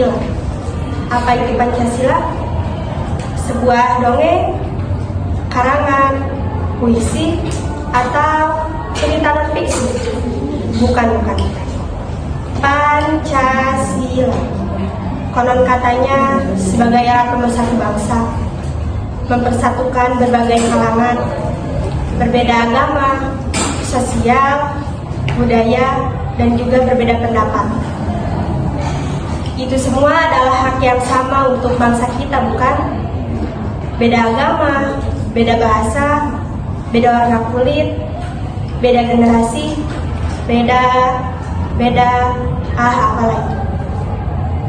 Pancasila. Apa itu Pancasila? Sebuah dongeng, karangan, puisi, atau cerita non-fiksi? Bukan. Pancasila konon katanya sebagai alat pemersatu bangsa, mempersatukan berbagai kalangan, berbeda agama, sosial, budaya, dan juga berbeda pendapat. Itu semua adalah hak yang sama untuk bangsa kita, bukan? Beda agama, beda bahasa, beda warna kulit, beda generasi, beda apalagi.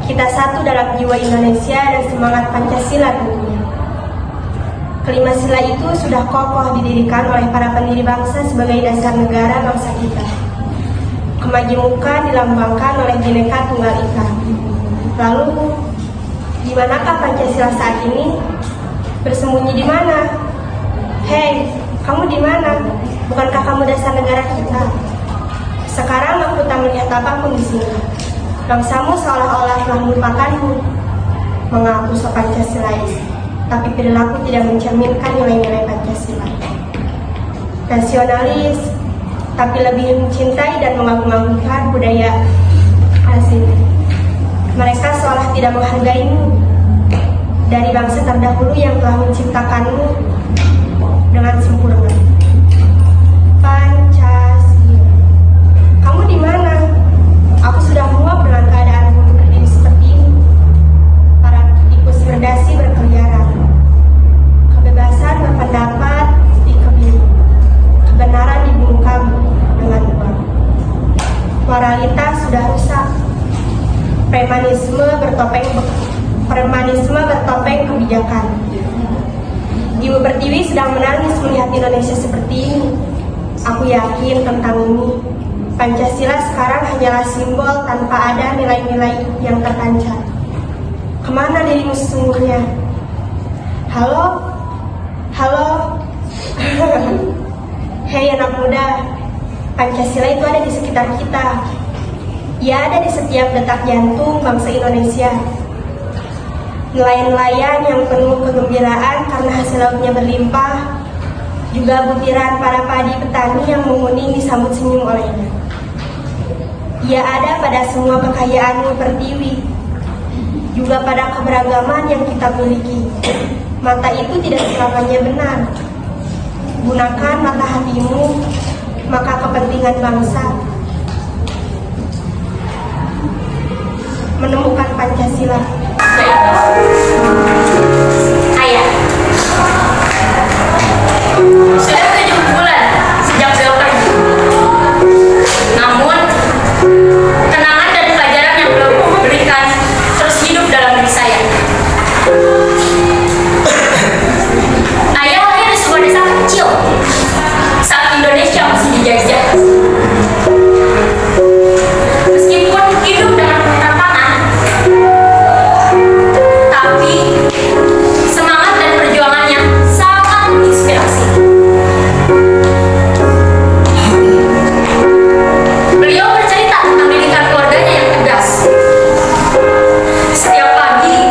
Kita satu dalam jiwa Indonesia dan semangat Pancasila tentunya. Kelima sila itu sudah kokoh didirikan oleh para pendiri bangsa sebagai dasar negara bangsa kita. Kemajemukan dilambangkan oleh Bhinneka Tunggal Ika. Lalu, di manakah Pancasila saat ini? Bersembunyi di mana? Hei, kamu di mana? Bukankah kamu dasar negara kita? Sekarang aku tak melihat apapun di sini. Bangsamu seolah-olah telah melupakanmu. Mengaku Pancasilais, tapi perilaku tidak mencerminkan nilai-nilai Pancasila. Nasionalis, tapi lebih mencintai dan mengagung-agungkan budaya asing. Mereka seolah tidak menghargaimu dari bangsa terdahulu yang telah menciptakanmu dengan sempurna. Pancasila, kamu di mana? Aku sudah muak dengan keadaanmu berdiri seperti ini. Para tikus berdasi berkeliaran. Kebebasan berpendapat dikebiri. Kebenaran dibungkam dengan uang. Moralitas sudah rusak. Premanisme bertopeng kebijakan. Ibu Pertiwi sedang menangis melihat Indonesia seperti ini. Aku yakin tentang ini. Pancasila sekarang hanyalah simbol tanpa ada nilai-nilai yang terpancar. Kemana dirimu sesungguhnya? Halo? Hei anak muda, Pancasila itu ada di sekitar kita. Ia ada di setiap detak jantung bangsa Indonesia. Nelayan-nelayan yang penuh kegembiraan karena hasil lautnya berlimpah, juga butiran para padi petani yang menguning disambut senyum olehnya. Ia ada pada semua kekayaanmu Pertiwi, juga pada keberagaman yang kita miliki. Mata itu tidak selamanya benar. Gunakan mata hatimu, maka kepentingan bangsa. Menemukan Pancasila. Ayah, sudah 7 bulan sejak beliau pergi. Namun, kenangan dan pelajaran yang beliau berikan terus hidup dalam diri saya. Ayah lahir di sebuah desa kecil saat Indonesia masih dijajah. Meskipun hidup dengan tantangan, tapi semangat dan perjuangannya sangat menginspirasi. Beliau bercerita tentang didikan keluarganya yang tegas. Setiap pagi,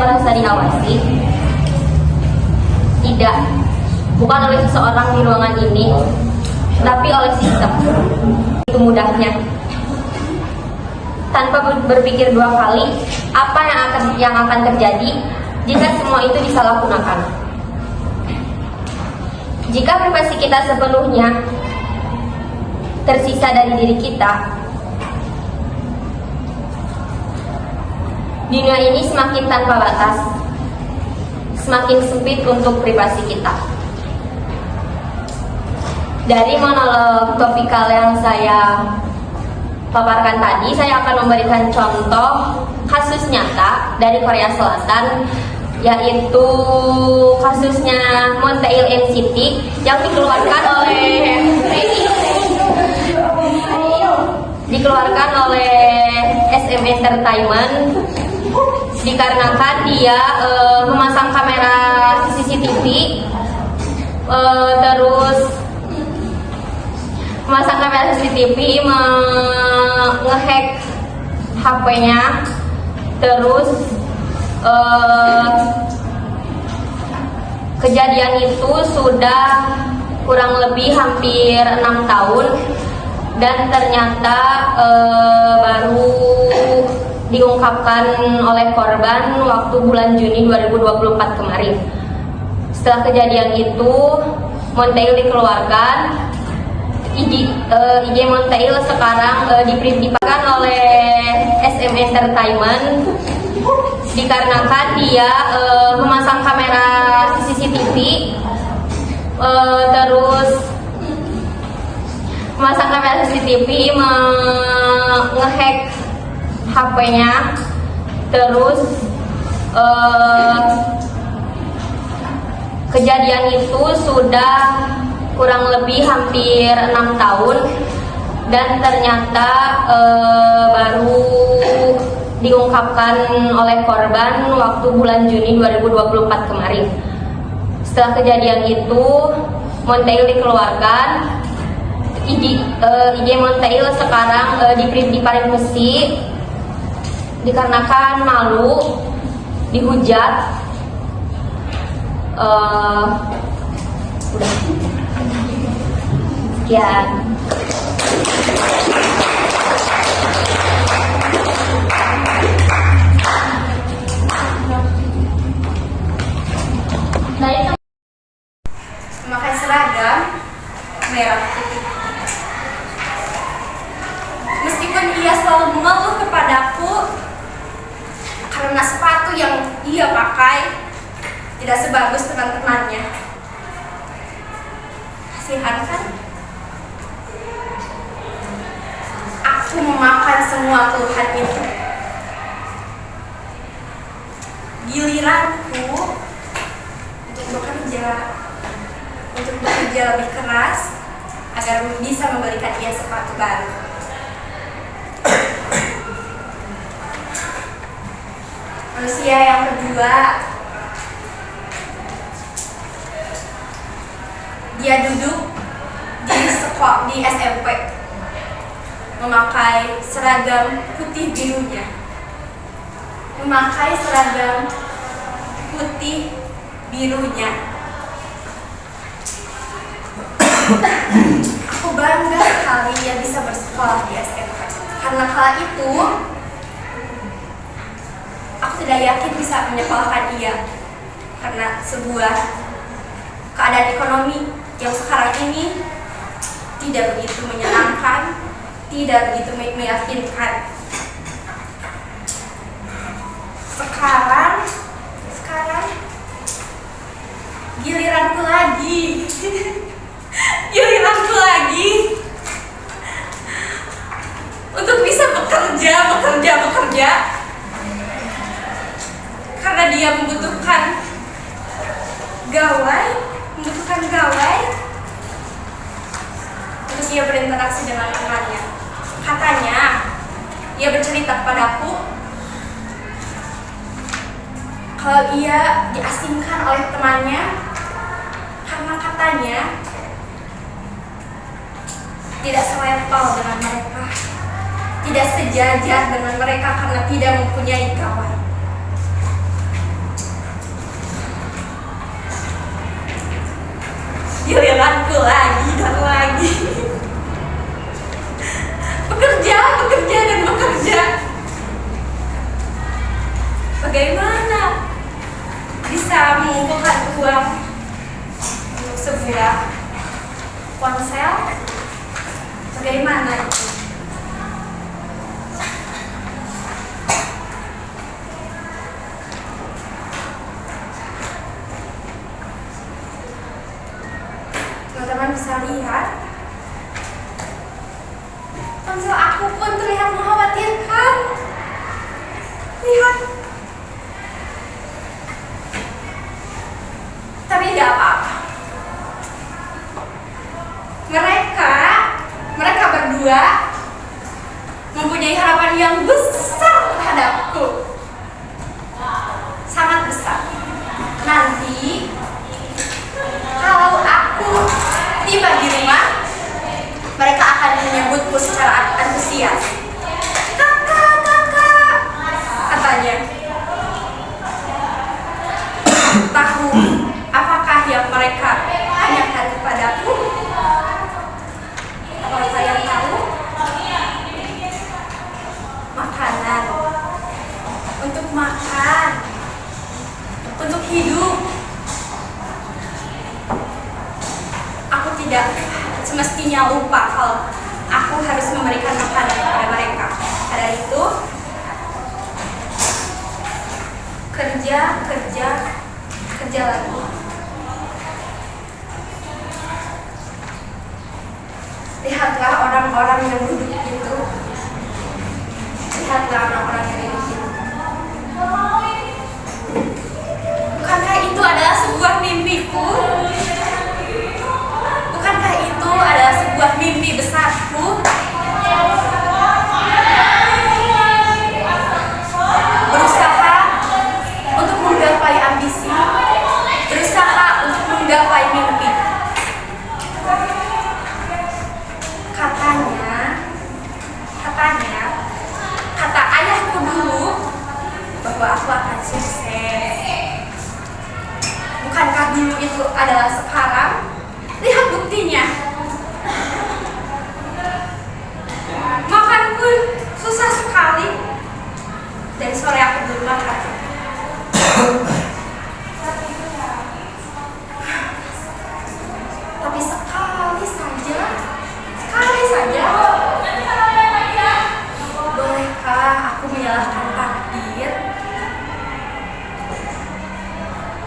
merasa diawasi? Tidak, bukan oleh seseorang di ruangan ini, tapi oleh sistem. Itu mudahnya. Tanpa berpikir dua kali, apa yang akan terjadi jika semua itu disalahgunakan? Jika privasi kita sepenuhnya tersisa dari diri kita, dunia ini semakin tanpa batas, semakin sempit untuk privasi kita. Dari monolog topikal yang saya paparkan tadi, saya akan memberikan contoh kasus nyata dari Korea Selatan, yaitu kasusnya Monteil NCT yang dikeluarkan oleh SM Entertainment dikarenakan dia memasang kamera CCTV, terus memasang kamera CCTV, ngehack HP-nya, terus kejadian itu sudah kurang lebih hampir 6 tahun dan ternyata baru diungkapkan oleh korban waktu bulan Juni 2024 kemarin. Setelah kejadian itu, Monteil dikeluarkan. IG Monteil sekarang dipakai oleh SM Entertainment dikarenakan dia memasang kamera CCTV, terus memasang kamera CCTV, ngehack HP-nya, terus kejadian itu sudah kurang lebih hampir 6 tahun dan ternyata baru diungkapkan oleh korban waktu bulan Juni 2024 kemarin. Setelah kejadian itu, Monteil dikeluarkan. IG Monteil sekarang dipakai besi dikarenakan malu dihujat. Udah. Ya. Memakai seragam merah putih. Meskipun ia selalu mengeluh kepadaku karena sepatu yang ia pakai tidak sebagus teman-temannya. Kasihan kan? Aku memakan semua keluhan itu. Giliranku untuk bekerja lebih keras agar bisa memberikan ia sepatu baru. Manusia yang kedua, dia duduk di SMP, memakai seragam putih birunya, Aku bangga sekali ia bisa bersekolah di SMP. Karena kala itu aku tidak yakin bisa menyekolahkan ia, karena sebuah keadaan ekonomi yang sekarang ini tidak begitu menyenangkan, tidak begitu meyakinkan. Sekarang giliranku lagi untuk bisa bekerja karena dia membutuhkan gawai untuk dia berinteraksi dengan temannya. Katanya ia bercerita kepadaku kalau ia diasingkan oleh temannya karena katanya tidak selevel dengan mereka, tidak sejajar dengan mereka karena tidak mempunyai kawan. giliranku lagi dan lagi. Bekerja, bekerja, dan bekerja. Bagaimana bisa mengumpulkan uang untuk sebuah ponsel? Bagaimana itu? Teman-teman bisa lihat, ponsel aku pun terlihat mengkhawatirkan. Lihat. Tapi tidak apa-apa. Mereka berdua mempunyai harapan yang besar terhadapku. Sangat besar. Nanti kalau aku tiba di rumah, mereka akan menyebutku secara antusias. Kakak, kakak, katanya. Tahu apakah yang mereka tanyakan kepadaku? Apa saya tahu? Makanan. Untuk makan. Untuk hidup. Aku tidak semestinya lupa kalau aku harus memberikan makanan kepada mereka. Pada itu, kerja lagi. Lihatlah orang-orang yang duduk itu. Lihatlah orang-orang yang duduk itu. Bukankah itu adalah sebuah mimpiku? Bukankah itu adalah sebuah mimpi besarku? Berusaha untuk menggapai ambisi, berusaha untuk menggapai mimpi. Kata ayahku dulu bahwa aku akan sukses. Bukankah dulu itu adalah sekarang? Lihat buktinya. Makanku susah sekali. Dari sore aku belum makan. Tapi sekali saja, bolehkah aku menyalahkan takdir?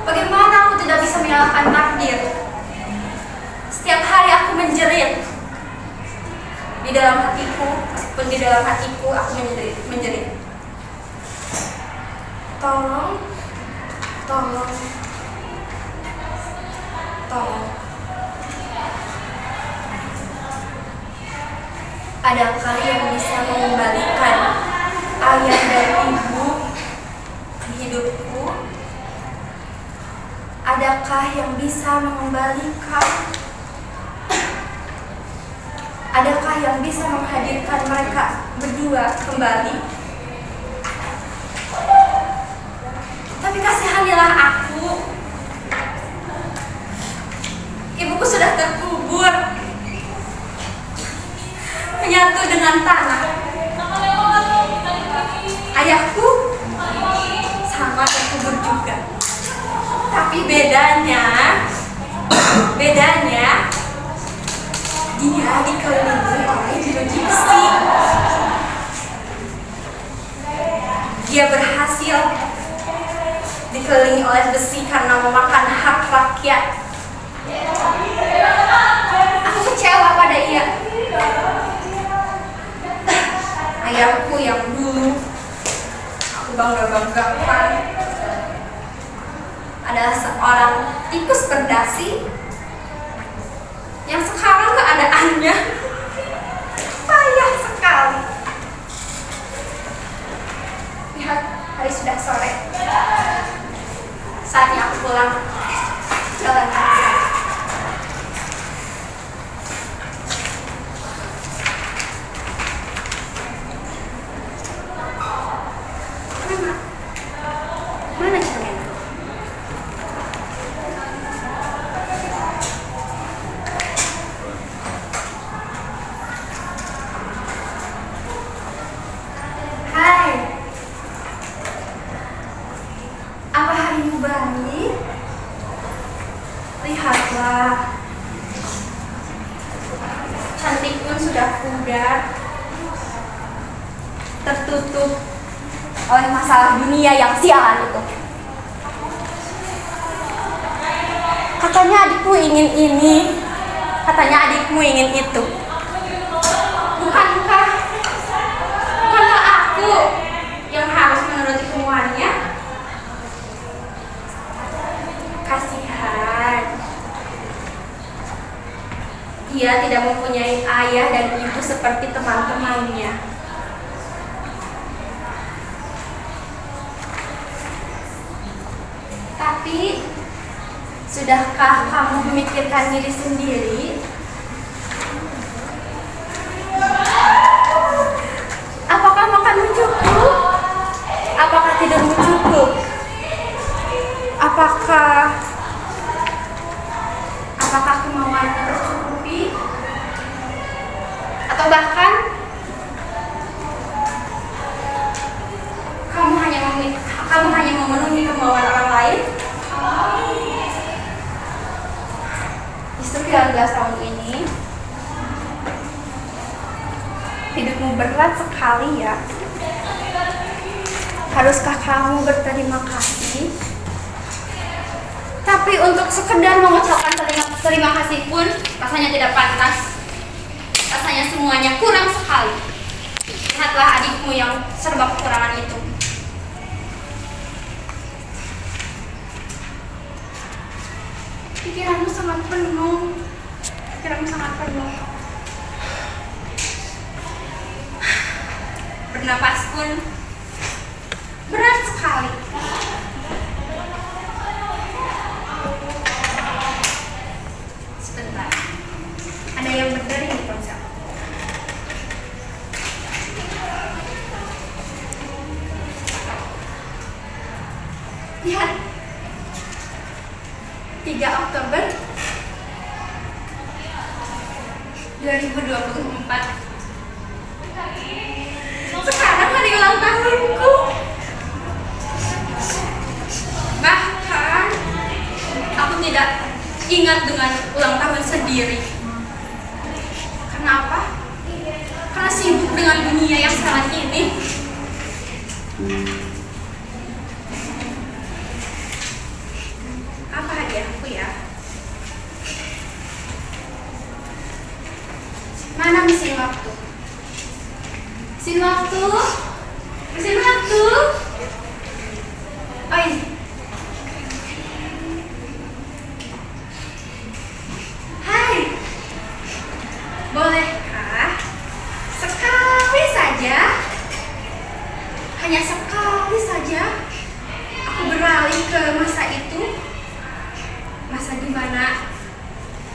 Bagaimana aku tidak bisa menyalahkan takdir? Setiap hari aku menjerit. Di dalam hatiku, meskipun di dalam hatiku aku menjerit. Tolong. Adakah yang bisa mengembalikan ayah dan ibu di hidupku? Adakah yang bisa mengembalikan? Adakah yang bisa menghadirkan mereka berdua kembali? Tapi kasihanilah aku. Ibuku sudah terkubur, menyatu dengan tanah. Ayahku sama terkubur juga. Tapi bedanya dia dikelilingi oleh jeruji besi. Dia berhasil dikelilingi oleh besi karena memakan hak rakyat. Aku kecewa pada ia. Ayahku yang dulu aku bangga-banggakan adalah seorang tikus berdasi yang sekarang keadaannya payah sekali. Lihat, hari sudah sore. Saatnya aku pulang. Jalan kaki. Mana cerminku? Lihatlah, cantik pun sudah pudar, tertutup oleh masalah dunia yang sialan itu. Katanya adikmu ingin ini, katanya adikmu ingin itu. Bukankah aku yang harus menuruti kemauannya? Kasihan. Dia tidak mempunyai ayah dan ibu seperti teman-temannya. Tapi, sudahkah kamu memikirkan diri sendiri? Apakah makanmu cukup? Apakah tidurmu cukup? Apakah kemauanmu tercukupi? Atau bahkan kamu hanya memenuhi kemauan orang lain? Di 19 tahun ini hidupmu berat sekali ya. Haruskah kamu berterima kasih? Tapi untuk sekedar mengucapkan terima kasih pun rasanya tidak pantas. Rasanya semuanya kurang sekali. Lihatlah adikmu yang serba kekurangan itu. Pikiranmu sangat penuh. Bernapas pun berat sekali. Sebentar, ada yang berdering di ponsel. Lihat, 3 Oktober 2024. Sekarang hari ulang tahunku. Bahkan aku tidak ingat dengan ulang tahun sendiri. Kenapa? Karena sibuk dengan dunia yang sekarang ini. Apa hadiahku ya? Mana mesin waktu? Mesin waktu? Oh ini. Hai, bolehkah sekali saja, hanya sekali saja, aku beralih ke masa itu, masa di mana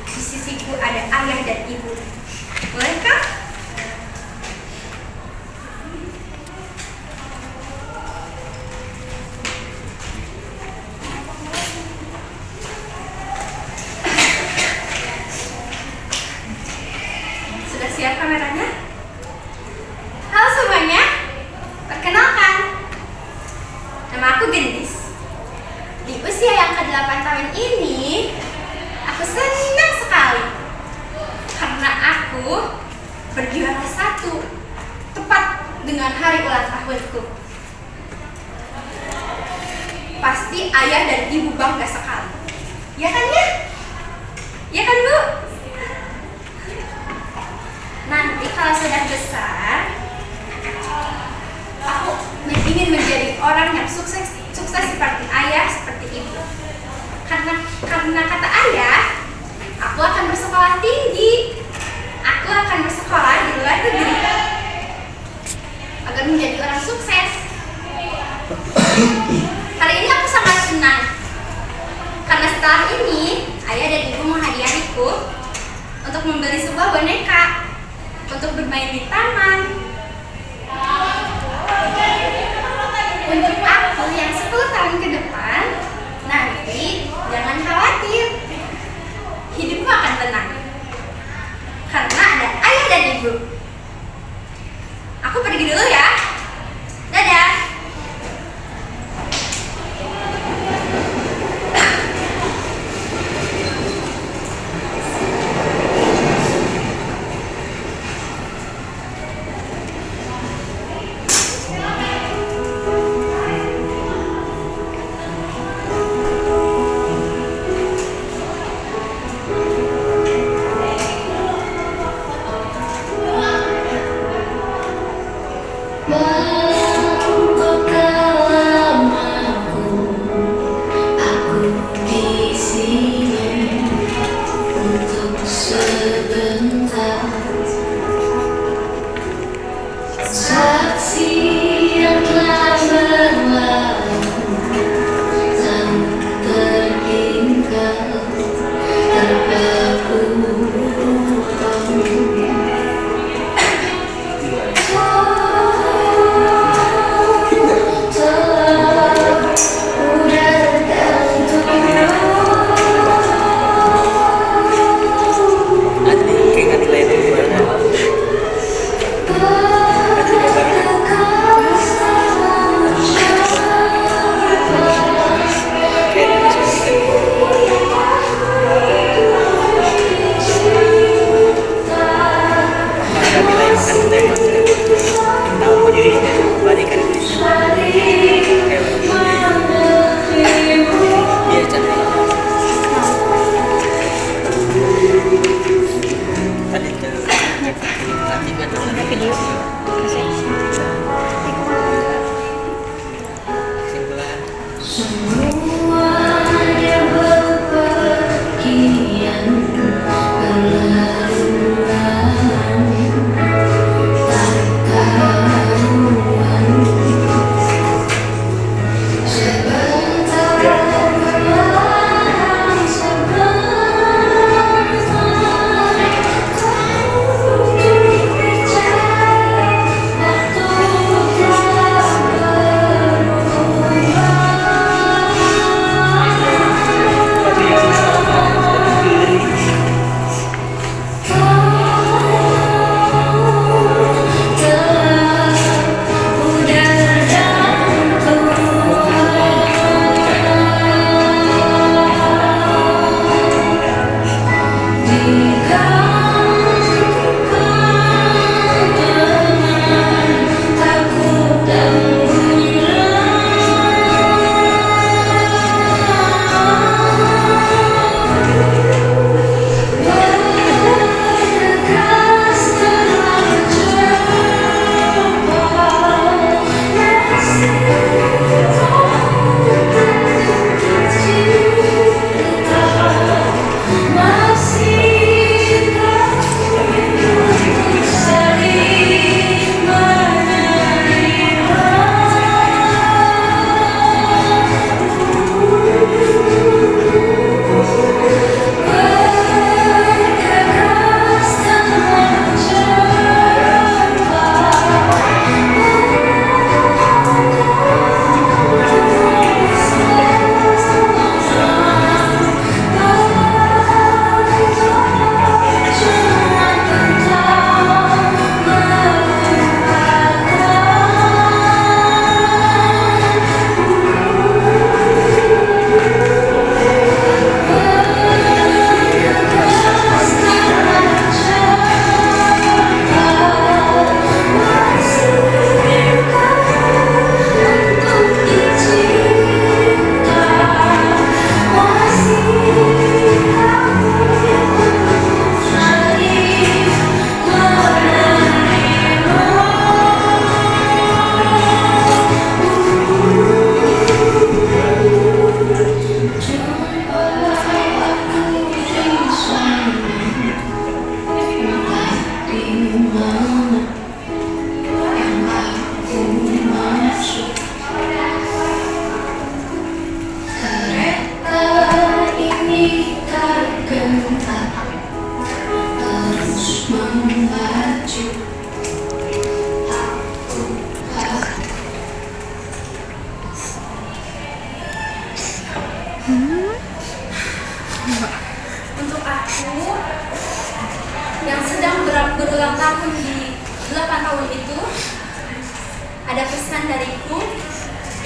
di sisiku ada ayah dan ibu. Bolehkah? Sudah siap kameranya? Halo semuanya, perkenalkan, nama aku Gendis. Di usia yang ke-8 tahun ini, aku senang sekali karena aku berjuara 1 tepat dengan hari ulang tahunku. Pasti ayah dan ibu bangga sekali. Ya kan ya? Ya kan Bu? Nanti kalau sudah besar, aku ingin menjadi orang yang sukses seperti ayah, seperti ibu. Karena kata ayah, aku akan bersekolah tinggi. Aku akan bersekolah di luar negeri agar menjadi orang sukses. Hari ini aku sangat senang karena setelah ini ayah dan ibu menghadiahiku untuk membeli sebuah boneka untuk bermain di taman. Untuk aku yang 10 tahun ke depan, nanti jangan khawatir, hidupku akan tenang karena ada ayah dan ibu. Aku pergi dulu ya. Dadah. Semuanya berpergian berlaluan tak karuan. Sebentar berlalu sebentar, kau untuk percaya waktu telah Untuk aku yang sedang berulang tahun di 8 tahun itu, ada pesan dariku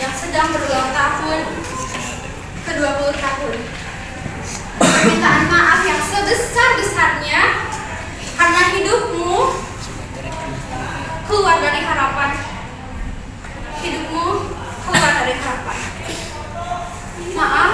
yang sedang berulang tahun ke 20 tahun. Permintaan maaf yang sebesar-besarnya karena hidupmu keluar dari harapan. Hidupmu keluar dari harapan. Maaf